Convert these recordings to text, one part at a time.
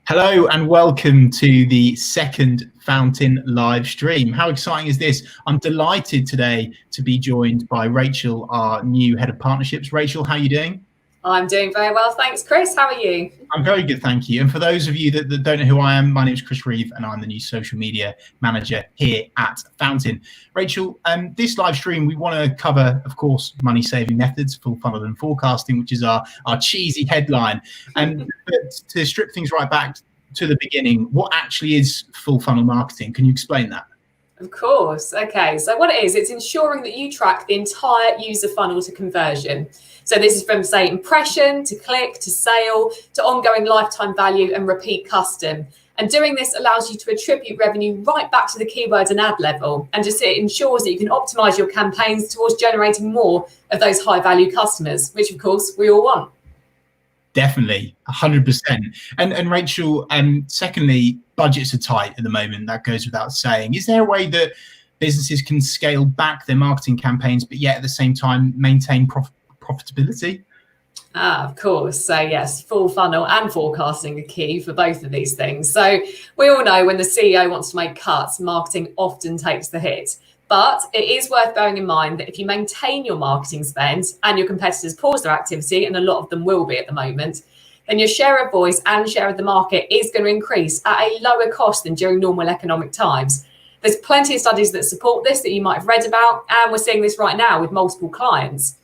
Hello and welcome to the second Fountain live stream. How exciting is this? I'm delighted today to be joined by Rachel, our new head of partnerships. Rachel, how are you doing? I'm doing very well, thanks, Chris. How are you? I'm very good, thank you. And for those of you that don't know who I am, my name is Chris Reeve and I'm the new social media manager here at Fountain. Rachel, this live stream, we want to cover, of course, money saving methods, full funnel and forecasting, which is our cheesy headline. And to strip things right back to the beginning, what actually is full funnel marketing? Can you explain that? Of course. Okay, so what it is, it's ensuring that you track the entire user funnel to conversion. So this is from, say, impression to click to sale to ongoing lifetime value and repeat custom. And doing this allows you to attribute revenue right back to the keywords and ad level. And just it ensures that you can optimize your campaigns towards generating more of those high value customers, which of course we all want. Definitely, 100%. And Rachel, secondly, budgets are tight at the moment. That goes without saying. Is there a way that businesses can scale back their marketing campaigns, but yet at the same time maintain profitability? Of course. So yes, full funnel and forecasting are key for both of these things. So we all know when the CEO wants to make cuts, marketing often takes the hit. But it is worth bearing in mind that if you maintain your marketing spend and your competitors pause their activity, and a lot of them will be at the moment, then your share of voice and share of the market is going to increase at a lower cost than during normal economic times. There's plenty of studies that support this that you might have read about, and we're seeing this right now with multiple clients.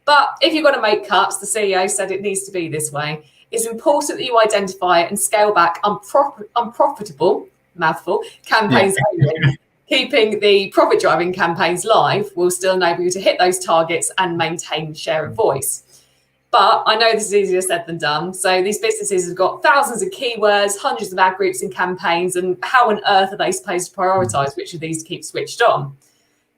But if you've got to make cuts, the CEO said it needs to be this way. It's important that you identify and scale back unprofitable, mouthful, campaigns only. Keeping the profit-driving campaigns live will still enable you to hit those targets and maintain share of voice. But I know this is easier said than done. So these businesses have got thousands of keywords, hundreds of ad groups and campaigns, and how on earth are they supposed to prioritize which of these to keep switched on?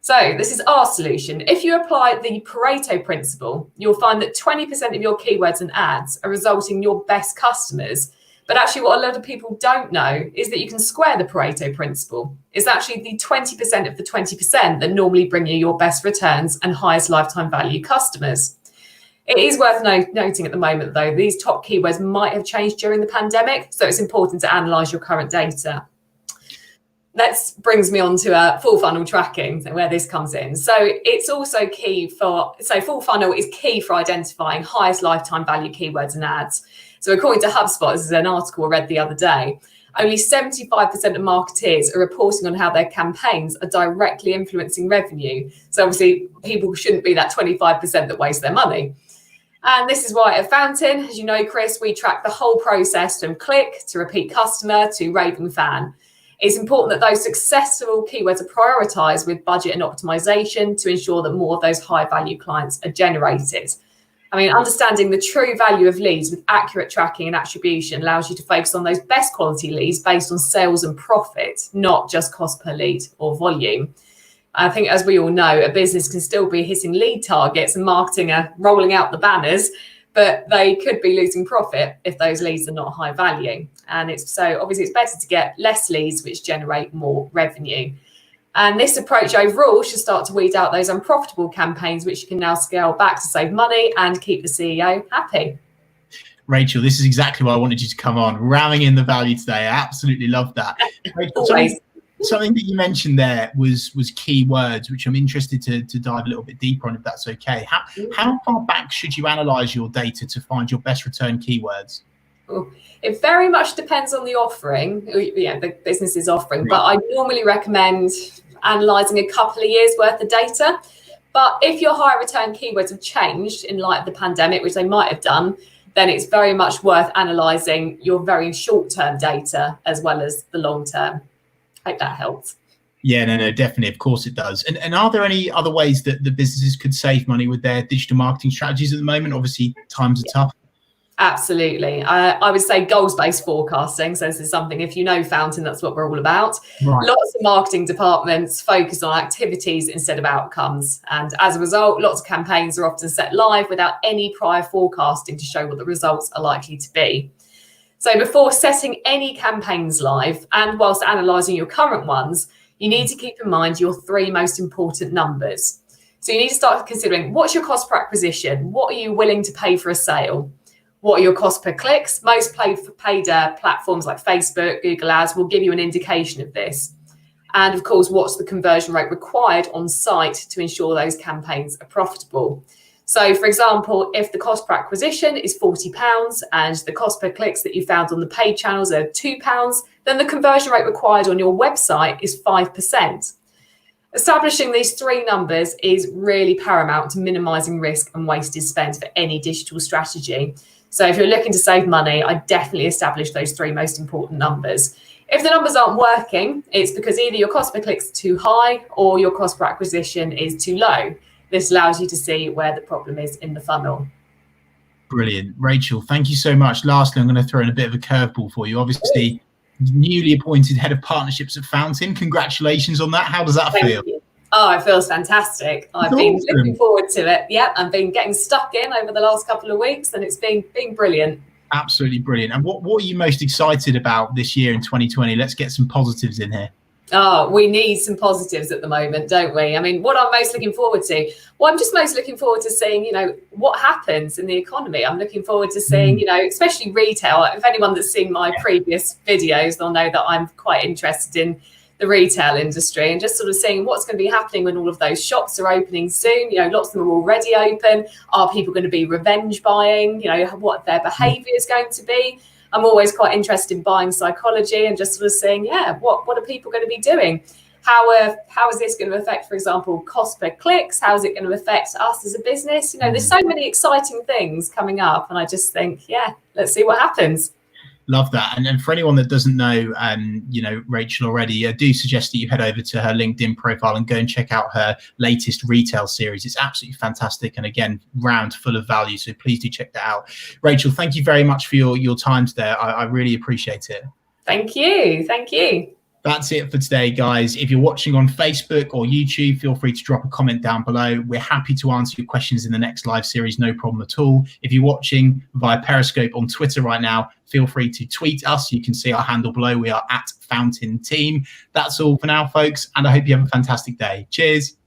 So this is our solution. If you apply the Pareto principle, you'll find that 20% of your keywords and ads are resulting in your best customers. But actually what a lot of people don't know is that you can square the Pareto principle. It's actually the 20% of the 20% that normally bring you your best returns and highest lifetime value customers. It is worth noting at the moment, though, these top keywords might have changed during the pandemic, so it's important to analyse your current data. That brings me on to full funnel tracking, where this comes in. So it's also key full funnel is key for identifying highest lifetime value keywords and ads. So according to HubSpot, this is an article I read the other day, only 75% of marketeers are reporting on how their campaigns are directly influencing revenue. So obviously people shouldn't be that 25% that waste their money. And this is why at Fountain, as you know, Chris, we track the whole process from click to repeat customer to raving fan. It's important that those successful keywords are prioritized with budget and optimization to ensure that more of those high value clients are generated. I mean, understanding the true value of leads with accurate tracking and attribution allows you to focus on those best quality leads based on sales and profit, not just cost per lead or volume. I think, as we all know, a business can still be hitting lead targets and marketing are rolling out the banners, but they could be losing profit if those leads are not high value. And obviously it's better to get less leads which generate more revenue. And this approach overall should start to weed out those unprofitable campaigns, which you can now scale back to save money and keep the CEO happy. Rachel, this is exactly why I wanted you to come on, ramming in the value today. I absolutely love that. Rachel, something that you mentioned there was keywords, which I'm interested to dive a little bit deeper on, if that's okay. How far back should you analyze your data to find your best return keywords? It very much depends on the offering, the business is offering, right. But I normally recommend analysing a couple of years worth of data. But if your high return keywords have changed in light of the pandemic, which they might have done, then it's very much worth analysing your very short-term data as well as the long-term. Hope that helps. Yeah, no, definitely. Of course it does. And are there any other ways that the businesses could save money with their digital marketing strategies at the moment? Obviously, times are tough. Absolutely. I would say goals-based forecasting. So this is something, if you know Fountain, that's what we're all about. Right. Lots of marketing departments focus on activities instead of outcomes. And as a result, lots of campaigns are often set live without any prior forecasting to show what the results are likely to be. So before setting any campaigns live, and whilst analysing your current ones, you need to keep in mind your three most important numbers. So you need to start considering, what's your cost per acquisition? What are you willing to pay for a sale? What are your costs per clicks? Most paid platforms like Facebook, Google Ads will give you an indication of this. And of course, what's the conversion rate required on site to ensure those campaigns are profitable? So for example, if the cost per acquisition is £40 and the cost per clicks that you found on the paid channels are £2, then the conversion rate required on your website is 5%. Establishing these three numbers is really paramount to minimizing risk and wasted spend for any digital strategy. So if you're looking to save money, I definitely establish those three most important numbers. If the numbers aren't working, it's because either your cost per click is too high or your cost per acquisition is too low. This allows you to see where the problem is in the funnel. Brilliant. Rachel, thank you so much. Lastly, I'm going to throw in a bit of a curveball for you. Obviously, newly appointed head of partnerships at Fountain. Congratulations on that. How does that feel? You. Oh, it feels fantastic. I've been looking forward to it. Yeah, I've been getting stuck in over the last couple of weeks and it's been brilliant. Absolutely brilliant. And what are you most excited about this year in 2020? Let's get some positives in here. Oh, we need some positives at the moment, don't we? I mean, what I'm most looking forward to, well, I'm just most looking forward to seeing, what happens in the economy. I'm looking forward to seeing, especially retail. If anyone that's seen my previous videos, they'll know that I'm quite interested in the retail industry and just sort of seeing what's going to be happening when all of those shops are opening soon. Lots of them are already open. Are people going to be revenge buying? What their behavior is going to be. I'm always quite interested in buying psychology and just sort of saying, what are people going to be doing? How is this going to affect, for example, cost per clicks? How is it going to affect us as a business? There's so many exciting things coming up. And I just think, let's see what happens. Love that. And for anyone that doesn't know, Rachel already, I do suggest that you head over to her LinkedIn profile and go and check out her latest retail series. It's absolutely fantastic. And again, round full of value. So please do check that out. Rachel, thank you very much for your time today. I really appreciate it. Thank you. Thank you. That's it for today, guys. If you're watching on Facebook or YouTube, feel free to drop a comment down below. We're happy to answer your questions in the next live series, no problem at all. If you're watching via Periscope on Twitter right now, feel free to tweet us. You can see our handle below. We are @Fountain Team. That's all for now, folks, and I hope you have a fantastic day. Cheers.